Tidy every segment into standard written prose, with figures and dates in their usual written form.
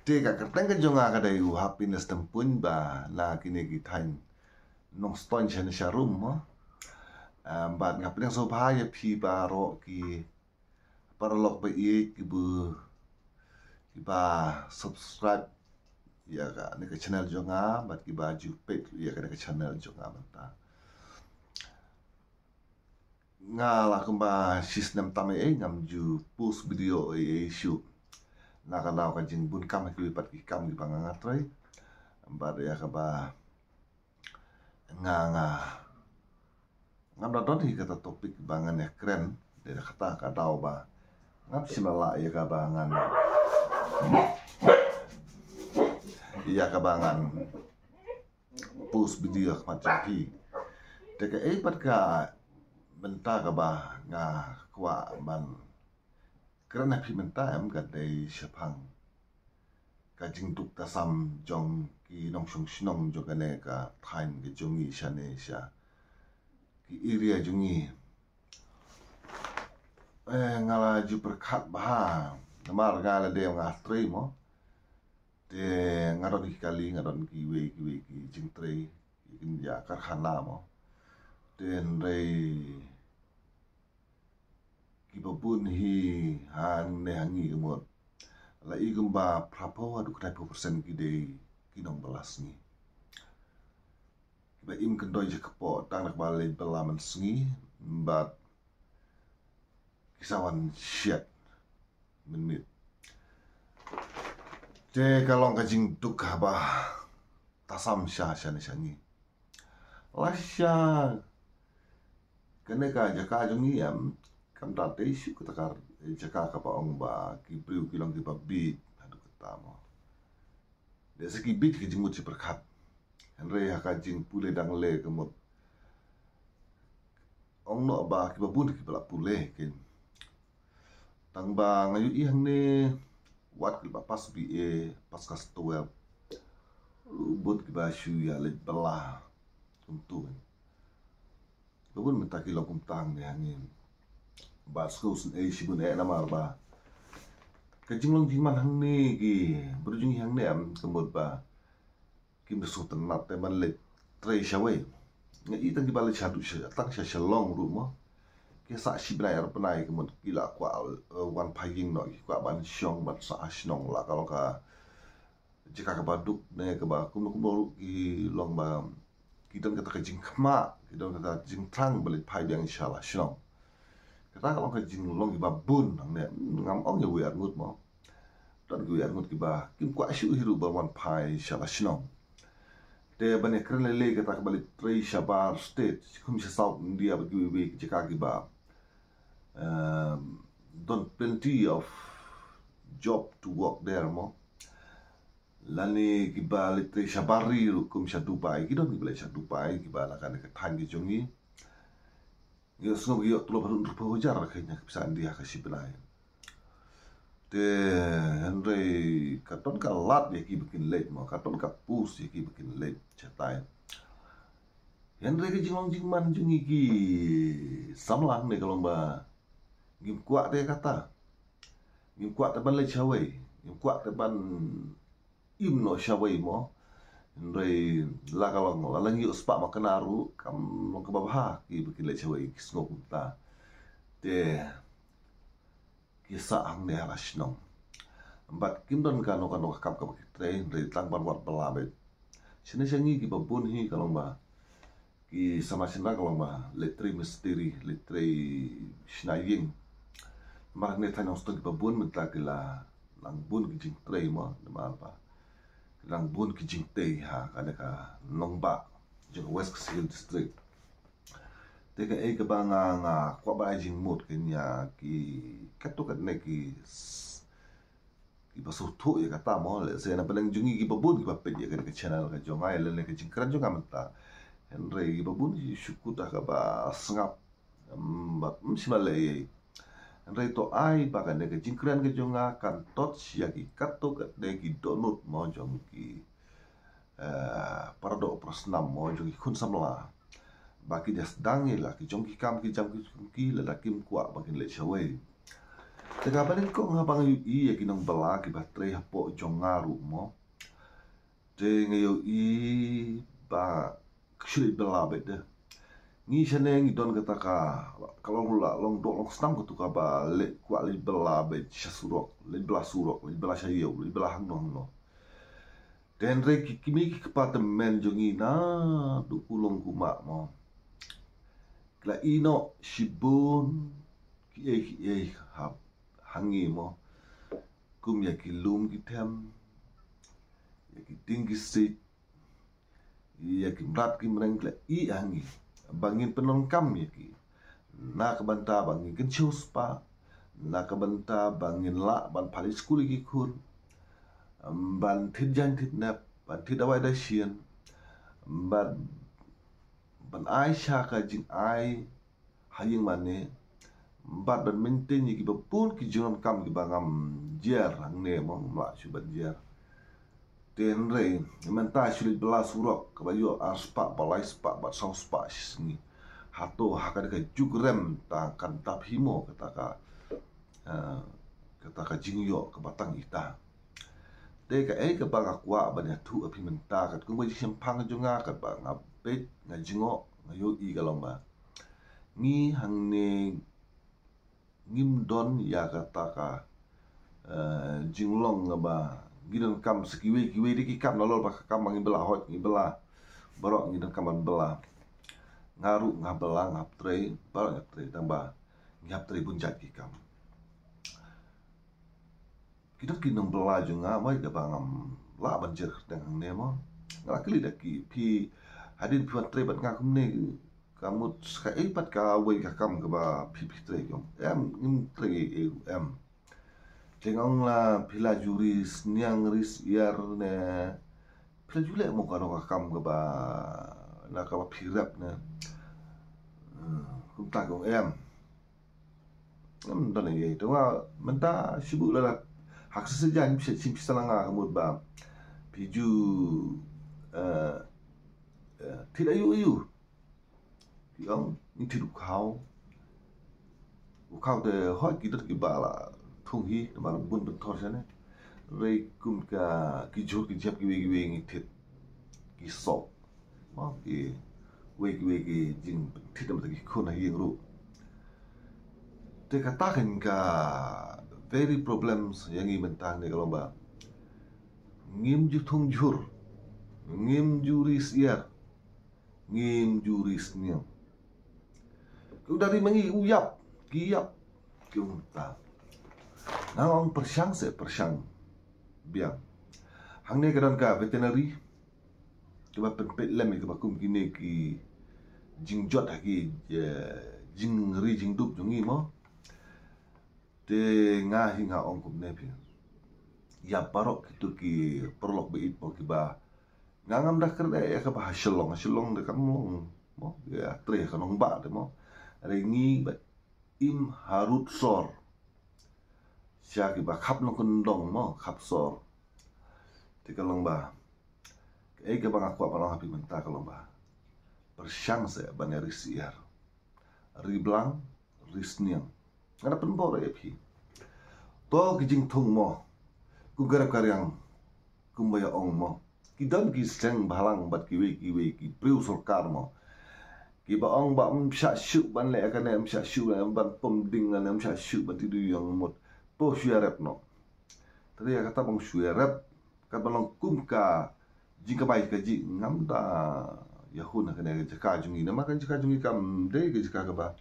Tega kerteng ka jonga ka dai happiness tempun ba na kini gitain nong ston chen sharum mo bat ngap nang so bahaya pi ba ro ki para lok ba i ki bu ki ba subscribe ya ka ni ka channel jonga bat ki ba ju pet ya ka ka channel jonga manta nga la kumba system tame ngam ju post video shoot nakalaw ka jing bun kam ki pat ki kam ki pangangatray ba ya ka ba nga ngam da hi kata topik bangan ya keren de kata ka daw ba ngap simala ya ka bangan iya ka bangan post video macam ki de ka pat ka benta ka ba nga kwa man kerana pi menta em ka dei shapang ka jing tuk ta sam jong ki nong shong shnong jo ka ne ka thain ke jongi shane sha ki area jongi ngala ju perkhat ba namar ngala de nga trei mo de ngaron ki kali ngaron ki we ki jing trei ki ya karkhana mo den rei ki babun hi han ne hangi kemot la i gumba prapo adu krai persen ki de ki nong belas ni ba im kendoi je kepo tang nak balai belaman sengi bat kisawan syat menit te kalong kajing duk ba tasam sha ni sangi lasya kene ka jaka jongi am kam date isu ketakar jaka ka pa ong ba ki priu ki long ki ba bit adu kata mo de seki bit ki jimut si perkhat henre ha ka jing pule dang le kemot ong no ba ki ba bun ki bala pule kin tang ba ngayu i hang ne wat ki ba pas bi pas kas 12 bot ki ba shu ya le bala tum babun minta ki long kum tang ne hangin ba schools in Asia bun namar ba kajing long jiman hang ne ki berjung hang ne am kemot ba kim de sultan nat te man le tre shawai nga i tang ki bale chadu sha tang sha shalong ru mo ke sa shi bnai ar panai kemot ki la kwa wan phaying no ki kwa ban shong ban sa ashnong la kalau ka jika ka baduk ne ka ba kum ru ki long ba ki don kata kajing khma ki don kata jing thang bale phai biang inshallah shnong kata kalau ka jing long ki ba bun nang ne ngam ong ye wi ar ngut mo don ki wi ar ngut ki ba kim kwa shu hiru ba wan phai inshallah shnong te bane kren le kata ka bale trei shabar state kum sha south india ba ki wi jika ki ba don plenty of job to work there mo lani ki ba le trei shabari kum sha dubai ki don ki bale sha dubai ki ba la kan ka thang ki jongi yo sno yo tulo baru rupa hujar kayaknya bisa dia kasih belai te henry katon ka lat ya ki bikin late mau katon ka pus ya ki bikin late cetai henry ke jing man jungi ki samlang ne kalau ba ngim kuat dia kata ngim kuat teban le chawai ngim kuat teban im no chawai mo Ndai la kalong la ngi uspa makanaru kam long kababha ki bikin le chawai kisngok ta te kisa ang ne harashnong bat kimdon kano kap ka train re tang ban wat balabe sini sangi ki babun hi kalong ba ki sama sina kalong ba letri misteri letri shnaying magne tanong sto ki babun minta kila lang bun ki jing tray mo ma ba lang bun ki jing te ha kana ka nongba jing west hill district te ka e ka banga nga kwa ba jing mut kenya ki kato ka ne ki basu thu ya kata mo le se na palang jungi ki babun ki papet ya ka channel ka jonga le le ka jing kran jonga mata henry ki babun ki shukuta ka ba sngap ba msimale Rai to ai bagan de jingkran ke jonga kan tot sia ki kato ke de ki donut mo jong ki parado prasnam mo jong ki khun samla baki des dangi la ki jong ki kam ki jam ki la kim kwa bakin le chawai Teka ba ko nga bang i ya kinong bala ki ba tre po jongaru mo. Te ngayo i ba kshuli bala bede. Ngi shane ngi don kata ka kalau hula long do long stam ko ka ba le kwa le bala be chasurok le bala shayo le bala hangno no. Den re ki kimi ki kepata men jongi na du kulong kuma mo. Kla ino shibun ki e hab hangi mo kum ya ki lum ki tem ya ki tinggi sit ya ki mrat ki mreng kla i hangi bangin penon kam ya ki na ka banta bangin ken spa na ka banta bangin la ban pali skuli ki kun ban thit jan thit nap ban thit awai da shien ban ai sha ka jing ai haying mane bat ban maintain ki ba pun ki jonon kam ki bangam jer ne mo ma shu ban jer ten re man ta shu bla surok ka ba yo aspa balai spa ba sau spa ni hato hakar ka jugrem ta kan tap himo kata ka jingyo ka batang ita te ka ka ba kwa ba ne tu api menta ka ku ba jim phang junga ka ba ngapet nga jingo ngayo I galomba ni hang ne ngim don ya kata ka jinglong ba gidan kam kiwe di ki kam nolol ba kam mangi bela hot ngi bela barok gidan kam bela ngaru ngabela ngaptre barok ngaptre tamba ngaptre bunjat ki kam kita kinong bela junga mai ka bangam la banjir teng nemo ngakli da ki pi hadin pi tre bat ngakum ne kamu sekai pat ka wei ka kam ka ba pi tre yom ngim tre em Tengok la pila juris niang ris iar ne pila jule mo kano ka kam ka ba na ka ba pirap ne kum ta kong em don ye to nga menta sibu la hak sejan sim salanga kamut ba piju tidak yu yang ni tidu kau de hot kita ki bala thung hi mar bun bun thor sane rei kum ka ki jor ki jap ki we ngi thit ki so ma ki we ki jing thit ma ki khona hi ru te ka ta kan ka very problems yang i mentang ne kalomba ngim ju thung jur ngim juris iar ngim juris niam ku dari mangi uyap kiap kiunta nang persyang biang hang ne kadang ka veterinary coba pempet lem ke bakum kini ki jingjot lagi jingri jingdup jungi mo te nga hinga ong kum ne pi ya parok itu ki perlok be it mo ki ba ngangam dah kerde ya ka ba hasilong de kamong mo ya tre kanong ba de mo ringi ba im harut sor siya ki ba khap no kundong mo khap sor ti kalong ba ka ba ngakwa pa lang hapi menta kalong ba persyang se ba ne risiar riblang risniang ngana penbor e phi to ki jing thung mo ku garap karyang kumbaya ong mo ki dan ki seng balang bat ki we ki priu sarkar mo ki ba ong ba sha shu ban le ka ne sha shu ban pom ding na sha shu ban ti du yang mot to shuarep no tadi kata bang shuarep ka balong kum ka jika bai ka ji ngam da yahun ka ne ka jungi na makan ka jungi kam de ka ba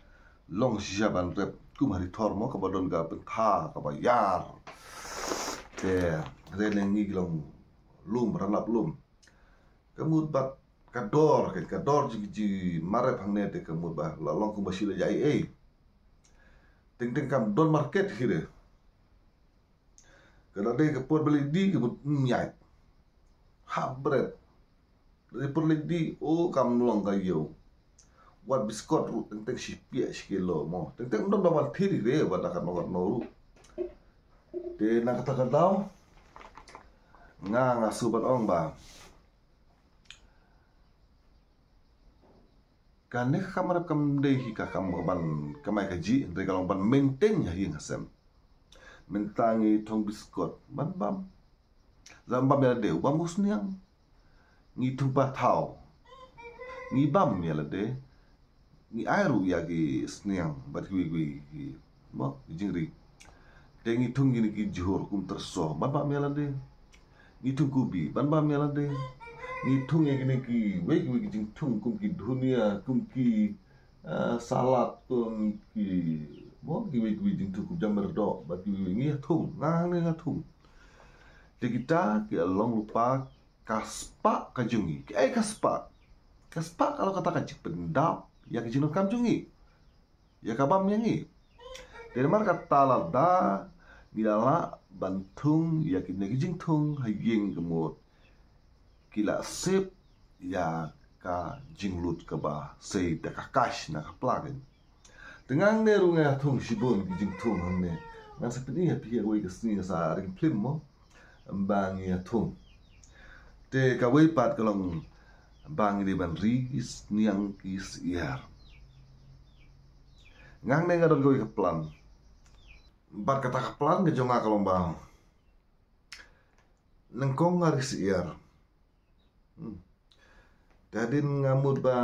long shisha ban rep kum hari thor mo ka ba don ga tha ka ba yar te rene ngi long lum ranap lum kamut bat kador ji mare phangne te kamut ba la long kum basile jai ting kam don market hire kada de ka por beli di kamut nyai habret de por le di o kam long ka yo wat biskot ru ting si pia sikilo mo ting don ba thiri re ba da kan no ru te na kata daw nga subat ong ba kan ne kamar kam de hi ka kam ban kamai ka ji de kalong ban maintain ya hi ngasem mentangi tong biskot ban bam zambam ya de bam usniang ngi tupa tau ngi bam ya de ngi airu ya gi sniang bat wi mo jingri de ngi tung ngi gi johor kum terso ban bam ya de ngi tung kubi ban bam ya de ngi tung ngi gi wi jing tung kum ki dunia kum ki salat kum ki mo wi jing tung kum jamber do bat wi ngi tung ngang tung de kita ki along lupa kaspa kajungi kaspa kalau kata kacik pendap ya kajino kamjungi ya kabam yangi dari mana kata lada gilala bantung ya kini kijing tung haying kemut kila sip ya ka jinglut kaba sei da kakash na kaplagin dengan ne runga tung shibun kijing tung hangne ngan seperti ya pihak wei kesini sa ring plim mo bang ya tung te kawai pat kalong bang di ban rigis niang kis iar ngang ne ngadon goi kaplan bat kata kaplan ke jonga kalong bang nengkong ngaris iar dadin ngamut ba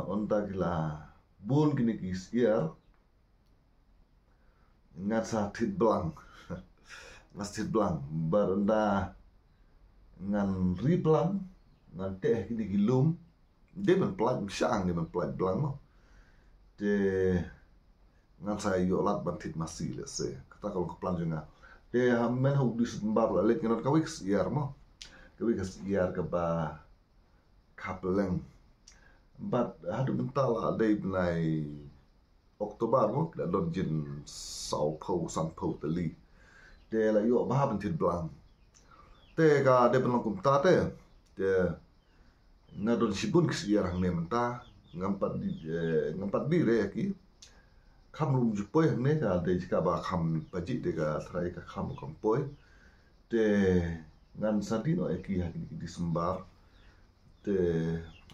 onta gila bun kini kis iar ngat sa tit belang ngastit belang barenda ngan riblang ngan teh kini gilum dia menpelat syang dia menpelat belang no de ngan saya yo lat bantit masih lese kata kalau keplan juga de hamen hok di sembar lek ngan kawik siar mo kawik siar ke ba kapeleng bat hadu mental ada ibnai Oktober mo da lojin Sao Paulo San Paulo tali de la yo ba bantit belang te ka de belong kum ta te ngadon sibun kisiarang ne menta ngampat di re ki kham lum jupoi ne ka de ka ba kham paji de ka trai ka kham kompoi te ngan sadino eki ha di sembar te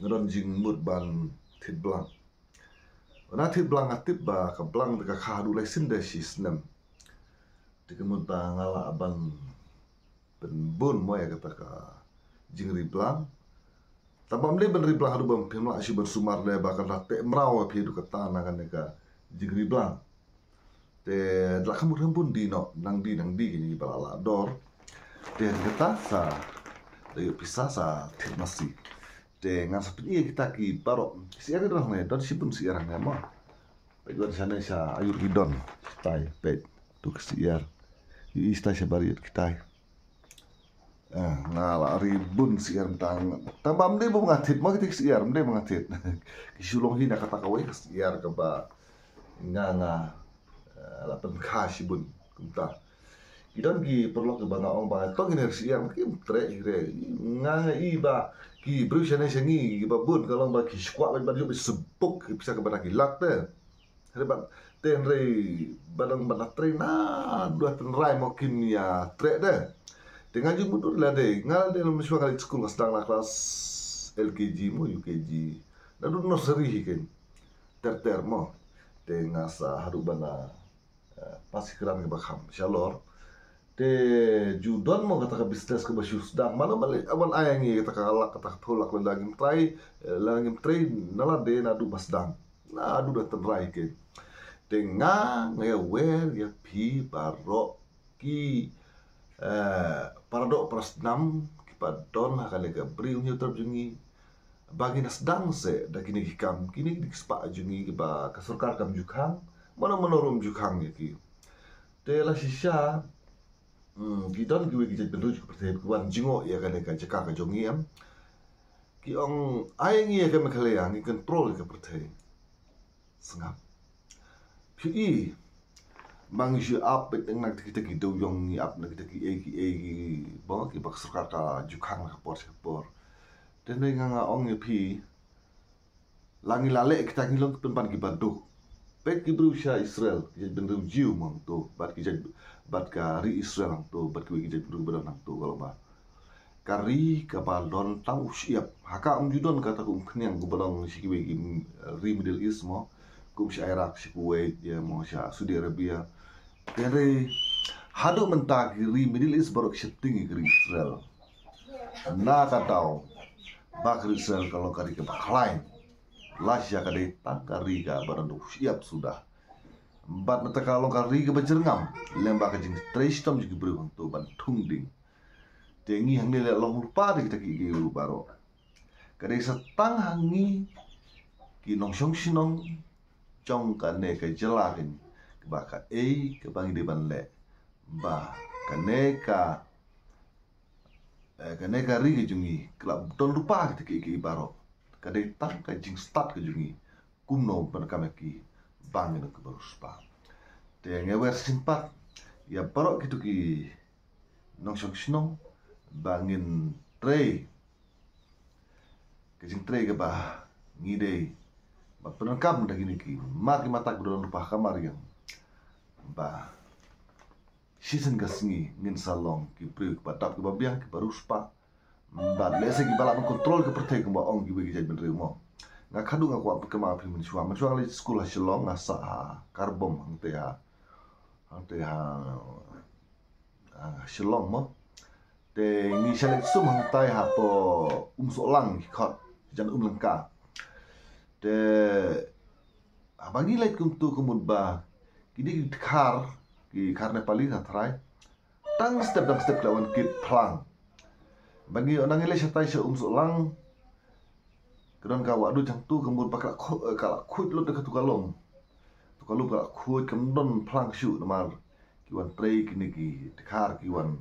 ngadon jing mut ban tit blang na tit blang atip ba ka blang de ka khadu lai sim de sisnem de kemut ba ngala abang penbun mo ya kata ka jingri blang tabam le ben riblang hadu bam pemla si bersumar le bakal te mrau pi du kata na kan ka jingri blang te la kamu rembun di no nang di ni balala dor te kata sa de pisa sa tit masih te ngan seperti kita ki baro si ada dong ne don si pun si arang mo pe don sana sa ayur hidon tai pe tu siar ista sa bari kita ngala ribun siar tang tambam de bu ngatit mo kitik siar de mengatit kisulong hina kata kawai siar ke ba nganga la pen khashibun kumta idon gi perlu ke banga ong ba to giner siar ki tre ire nganga iba ki brusane sengi ki ba bun kalau ba ki squat ba ju sebuk bisa ke bana ki lak te hebat ten re badang bana tre na dua ten rai mo kimia tre de dengan jumpa lah deh, ngal deh dalam sekolah kali sekolah sedang lah kelas LKG mo UKG, dan dulu nursery kan, ter mo, dengan sa haru bana pasti keram ke bakam, shalor, de judon mo kata ke bisnes ke basu sedang, mana balik awan ayang ye kata kalak kata tolak lagi try, nala deh nadu basdang, nadu dah terrai kan, dengan ngewer ya pi barok ki paradok prasnam kipadon akan lega briunya terjungi bagi nasdang se da kini hikam kini di spa jungi ba kasurkar kam jukang mana menorum jukang ya ki de la shisha gidon giwe gijat bendu juga perteh kuan jingo ya kan lega jaka ka jongi am ki ong ayang ya ka mekaleang ki kontrol ka perteh sengap pi mang ju ap beteng nak kita gitu yong ni ap nak kita ki bang ki bak sarkar ka jukang ka por dan nga ong pi langi lale kita ngilong tempat ki badu pek ki berusia Israel ki bendu jiu mang tu bat ki bat ka ri Israel tu bat ki jadi bendu badan tu kalau ba kari ka balon tau siap haka judon kata ku kenyang ku balong si ki ri Middle East mo kum si Iraq si Kuwait ya mo si Saudi Arabia dari Hadu mentagiri Middle East baru setting ke Israel. Na katau bakar Israel kalau kari ke baklain. Lasya kadai takari ka barang siap sudah. Bat mata kalau kari ke bajerngam. Lembak ke jing trestom juga beri untuk bantung ding. Tengi hang nilai long lupa kita ki baro. Kadai setang hangi ki nong syong sinong jong kane ke jelakin ke baka ke bangi depan le. Ba kaneka ri ke jungi kelab don lupa kita ki baro kadai tang ka jing start ke jungi kumno ban kameki bangin ke baru spa te ngewer simpat ya baro gitu ki nong syong sinong bangin tray ke jing tray ke ba ngide ba penangkam dah gini ki maki mata ke don lupa kamar yang ba season kasngi ngin salong ki priu ki patap ki babiang ki baru spa ba lese ki bala kontrol ke pertai ke ba ong ki bagi jaj benri mo nga khadu nga kwa ke ma pri men shwa le school ha shalong nga sa karbom hang te ha shalong mo te ni shalek sum hang tai ha po so lang ki khot jan lengka te abangi lait kum tu kumud ba kini khar ki karena paling hatrai tang step lawan kit plang bagi orang ile satai se lang kedan ka wadu jang tu kembur pakak kala khut lo dekat tukalong ka khut kemdon plang shu namar ki wan trei kini ki khar ki wan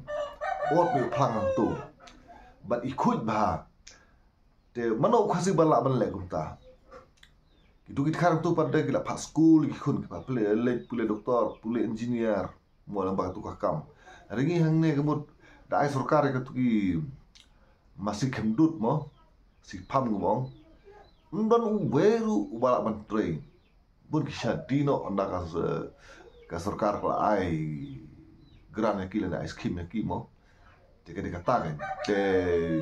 ot mi plang tu bat ikut ba te mano khasi bala ban le gumta Itu kita sekarang tu pada kita pak school, kita pak pule doktor, pule engineer, mau lambat tu kakam. Hari ini hang ni kemud dah सरकार के tu ki masih kemdut mo, si pam ngomong, ndon uberu ubala menteri, bun kisah dino anda ka सरकार la ai gran yang kila na ice cream yang kimo, jika dikatakan, te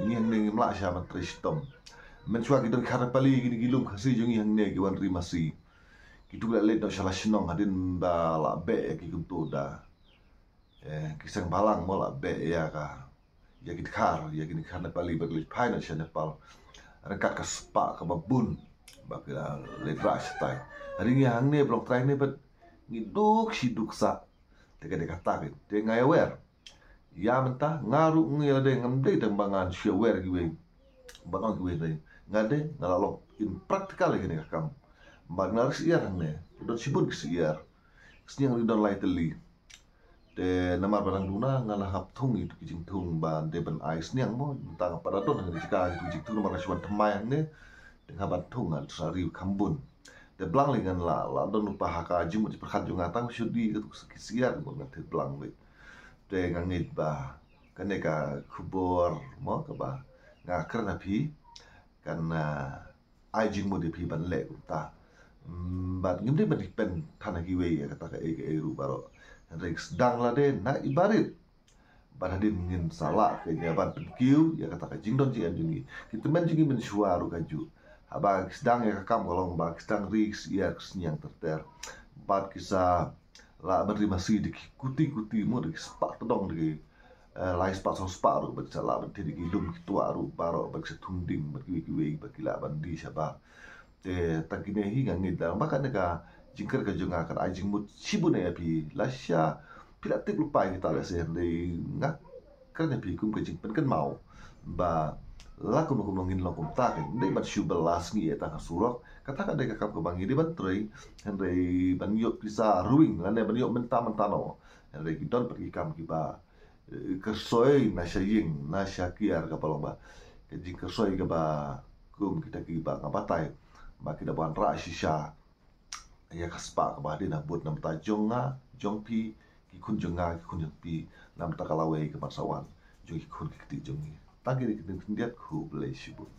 ni hang ni Malaysia menteri sistem. Mencuak kita karena pali gini gilum kasih jongi hang ne giwan rimasi kitu la le do salah sinong hadin ba la be ki kuntu da kisang balang mo la be ya ka ya kita kar ya gini karena pali bagli paina sha nepal rekat ka spa ka babun ba ka le rash tai hari ni hang ne blok trai ne bet ngiduk si duksa te ka dikatakan te ngai wer ya mentah ngaru ngi de ngamde tembangan syawer giwe bangang giwe dai ngade ngalalong in practical gini kakam bagnar siar ne don sibun siar sniang don lai teli de namar barang duna ngala hap thung itu kijing thung ban de ban ai sniang mo tang pada don ngi jika itu jik tu namar siwan temai ne dengan ban thung ngal sari kambun de blang lengan la don lupa haka jimu di perkhat junga tang syudi itu siar mo ngate blang le de ngangit ba kaneka kubor mo ka ba nga kerna pi karena ajing mo di ban le ta bat ngimde ban pen tanagi we ya kata ka ru baro rex dang la de na ibarit badadin ngin sala ke jaban penkiu ya kata ka jingdon ji anjungi kita men jingi men suaru kaju haba sedang ya kakam kolong ba sedang rex ya yang terter bat kisah la beri masih di kuti mo di spak todong di lai spa so spa ru bagi salah bagi di gilum kitua ru baro bagi setunding bagi bagi la bandi siapa te takine hi ngangi dalam maka nega jingker ke junga kan ajing mut sibune api lasya pilatik lupa kita la se ndai ngak kan api kum ke jing pen kan mau ba la kum ngin lokum ta kan ndai bat shu belas ngi eta ka surok kata ka de ka kam bangi di bantrei ndai ban yok bisa ruing lan ban yok mentano ndai kidon pergi kam ki ba kersoi na syaying na syakiar ka palomba kejing kersoi ka ba kum kita ki ba ngabatai ba kita ban ra shisha ya kaspa ka ba dina but nam ta jonga jongpi ki kun jonga ki kun jongpi nam ta kalawe ka marsawan jongi kun ki ti jongi tagi ki tin diat ku blai shibun